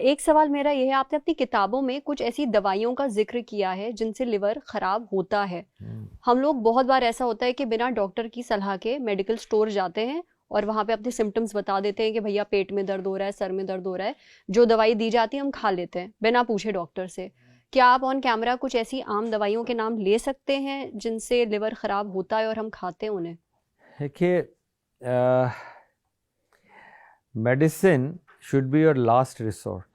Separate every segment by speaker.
Speaker 1: एक सवाल मेरा ये है, आपने अपनी किताबों में कुछ ऐसी दवाइयों का जिक्र किया है जिनसे लिवर खराब होता है। हम लोग बहुत बार ऐसा होता है कि बिना डॉक्टर की सलाह के मेडिकल स्टोर जाते हैं और वहां पे अपने सिम्टम्स बता देते हैं कि भैया पेट में दर्द हो रहा है, सर में दर्द हो रहा है। जो दवाई दी जाती है हम खा लेते हैं बिना पूछे डॉक्टर से। क्या आप ऑन कैमरा कुछ ऐसी आम दवाइयों के नाम ले सकते हैं जिनसे लिवर खराब होता है और हम खाते हैं उन्हें?
Speaker 2: देखिए, medicine should be your last resort.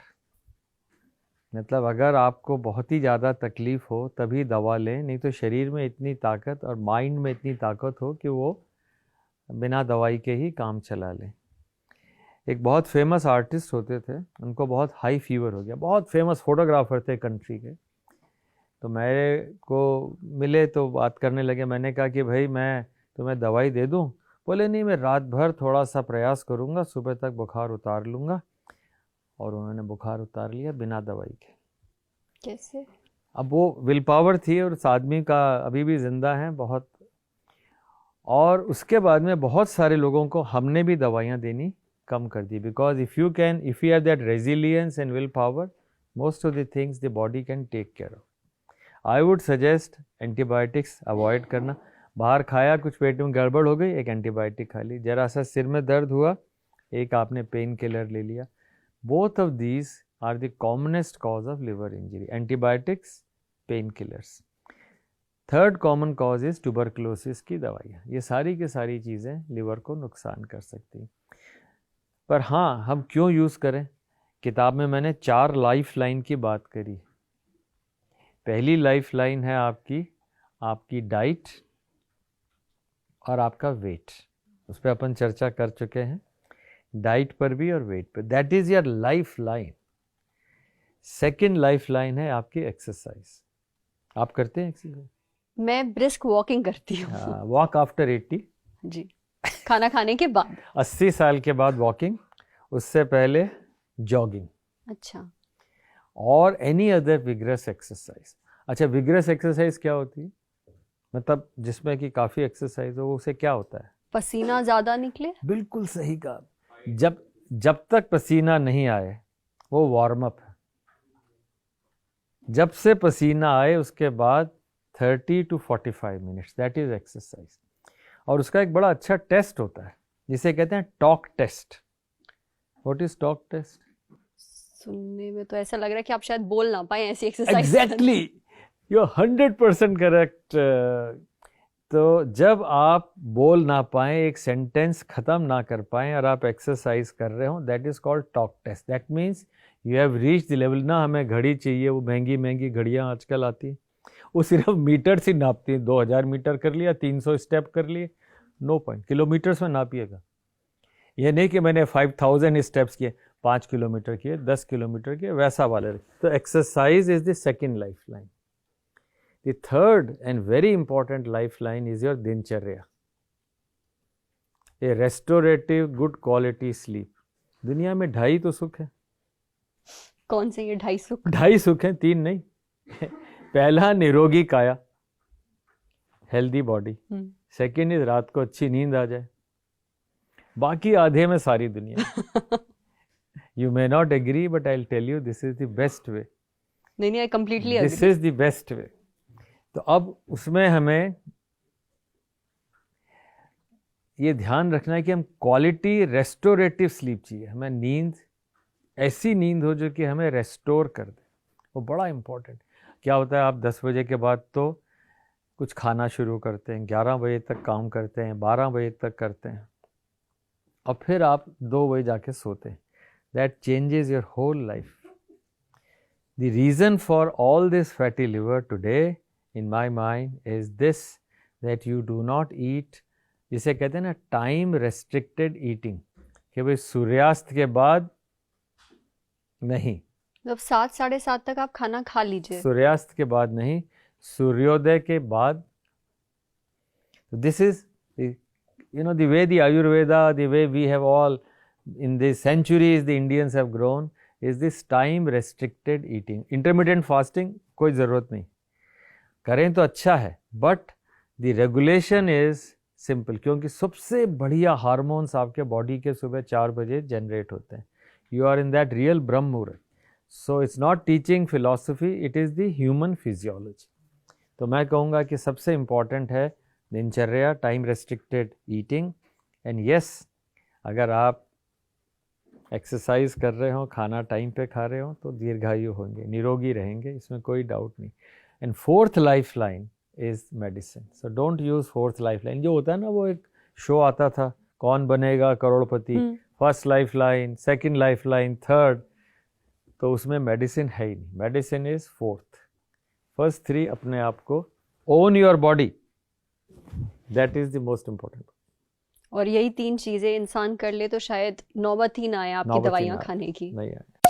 Speaker 2: मतलब अगर आपको बहुत ही ज़्यादा तकलीफ़ हो तभी दवा लें, नहीं तो शरीर में इतनी ताकत और माइंड में इतनी ताकत हो कि वो बिना दवाई के ही काम चला लें। एक बहुत फेमस आर्टिस्ट होते थे, उनको बहुत हाई फीवर हो गया, बहुत फेमस फोटोग्राफर थे कंट्री के। तो मेरे को मिले तो बात करने लगे। मैंने कहा कि भाई मैं तुम्हें दवाई दे दूं? बोले नहीं, मैं रात भर थोड़ा सा प्रयास करूंगा, सुबह तक बुखार उतार लूँगा। और उन्होंने बुखार उतार लिया बिना दवाई के।
Speaker 1: कैसे?
Speaker 2: अब वो विल पावर थी और उस आदमी का अभी भी ज़िंदा है बहुत। और उसके बाद में बहुत सारे लोगों को हमने भी दवाइयाँ देनी कम कर दी, because if you have that resilience and will power, most of the things the body can take care of. I would suggest antibiotics avoid करना। बाहर खाया, कुछ पेट में गड़बड़ हो गई, एक एंटीबायोटिक खा ली। जरा सा सिर में दर्द हुआ, एक आपने पेन किलर ले लिया। Both of these are the commonest cause of liver injury, antibiotics, pain killers. Third common cause is tuberculosis की दवाइयाँ। ये सारी की सारी चीज़ें लिवर को नुकसान कर सकती। पर हाँ, हम क्यों यूज़ करें? किताब में मैंने 4 लाइफ लाइन की बात करी। पहली लाइफ लाइन है आपकी डाइट और आपका वेट। उस पर अपन चर्चा कर चुके हैं, डाइट पर भी और वेट पर। That is your life line. Second life line है आपकी एक्सरसाइज। आप करते हैं एक्सरसाइज?
Speaker 1: मैं ब्रिस्क वॉकिंग करती हूँ।
Speaker 2: Walk after 80।
Speaker 1: जी, खाना खाने के बाद।
Speaker 2: 80 साल के बाद वॉकिंग, उससे पहले जॉगिंग।
Speaker 1: अच्छा।
Speaker 2: और एनी अदर विग्रस एक्सरसाइज। अच्छा, विग्रस एक्सरसाइज क्या होती है? मतलब जिसमें कि काफ़ी एक्सरसाइज हो, उसे क्या होता है?
Speaker 1: पसीना ज्यादा निकले।
Speaker 2: बिल्कुल सही कहा। जब तक पसीना नहीं आए वो वार्म अप है। जब से पसीना आए उसके बाद 30 to 45 minutes, that is exercise. और उसका एक बड़ा अच्छा टेस्ट होता है जिसे कहते हैं talk test. What is talk test?
Speaker 1: सुनने में तो ऐसा लग रहा है कि आप शायद बोल ना पाए ऐसी exercise.
Speaker 2: Exactly, you are 100% correct. तो जब आप बोल ना पाएं, एक सेंटेंस खत्म ना कर पाएं और आप एक्सरसाइज कर रहे हो, that is called talk test. That means you have reach the level. ना हमें घड़ी चाहिए, वो महंगी महंगी घड़ियाँ आजकल आती हैं, वो सिर्फ मीटर से नापती हैं। 2000 मीटर कर लिया, 300 स्टेप कर लिए, नो पॉइंट। किलोमीटर्स में नापिएगा। ये नहीं कि मैंने 5000 स्टेप्स किए, 5 किलोमीटर किए, 10 किलोमीटर किए, वैसा वाले। तो exercise is the second life line. The third and very important lifeline is your दिनचर्या, a restorative good quality sleep। दुनिया में 2.5 तो सुख है।
Speaker 1: कौन से ये 2.5 सुख?
Speaker 2: 2.5 सुख हैं, 3 नहीं। पहला निरोगी काया, हेल्दी बॉडी। सेकेंड इज रात को अच्छी नींद आ जाए। बाकी आधे में सारी दुनिया। You may not agree but I will tell you this is the best way.
Speaker 1: नहीं, I completely agree.
Speaker 2: This is the best way. तो अब उसमें हमें ये ध्यान रखना है कि हम क्वालिटी रेस्टोरेटिव स्लीप चाहिए। हमें नींद, ऐसी नींद हो जो कि हमें रेस्टोर कर दे, वो बड़ा इंपॉर्टेंट। क्या होता है, आप 10 बजे के बाद तो कुछ खाना शुरू करते हैं, 11 बजे तक काम करते हैं, 12 बजे तक करते हैं, और फिर आप 2 बजे जाके सोते हैं। That changes your whole life. The reason for all this fatty liver today in my mind is this, that you do not eat, जिसे कहते हैं ना टाइम रेस्ट्रिक्टेड ईटिंग, कि भाई सूर्यास्त के बाद नहीं,
Speaker 1: मतलब 7 साढ़े 7 तक आप खाना खा लीजिए।
Speaker 2: सूर्यास्त के बाद नहीं, सूर्योदय के बाद। This is the way the Ayurveda, the way we have all in the centuries the Indians have grown, is this time restricted eating। intermittent fasting कोई ज़रूरत नहीं, करें तो अच्छा है, but the regulation is simple. क्योंकि सबसे बढ़िया हार्मोन्स आपके बॉडी के सुबह 4 बजे जनरेट होते हैं। You are in that real brahma muhurta. So it's not teaching philosophy, it is the human physiology. तो मैं कहूँगा कि सबसे इम्पॉर्टेंट है दिनचर्या, time restricted eating, and yes अगर आप एक्सरसाइज कर रहे हो, खाना टाइम पे खा रहे हो, तो दीर्घायु होंगे, निरोगी रहेंगे, इसमें कोई डाउट नहीं। And fourth life line is medicine. So don't use fourth life line. जो होता है ना, वो एक शो आता था, Kaun Banega Crorepati, first life line, second life line, third, तो उसमें मेडिसिन है ही नहीं। Medicine is fourth. First three अपने आप को own your body, that is the most important.
Speaker 1: और यही 3 चीजें इंसान कर ले तो शायद नौबत ही ना आए आपकी दवाइयाँ खाने की।
Speaker 2: नहीं आए।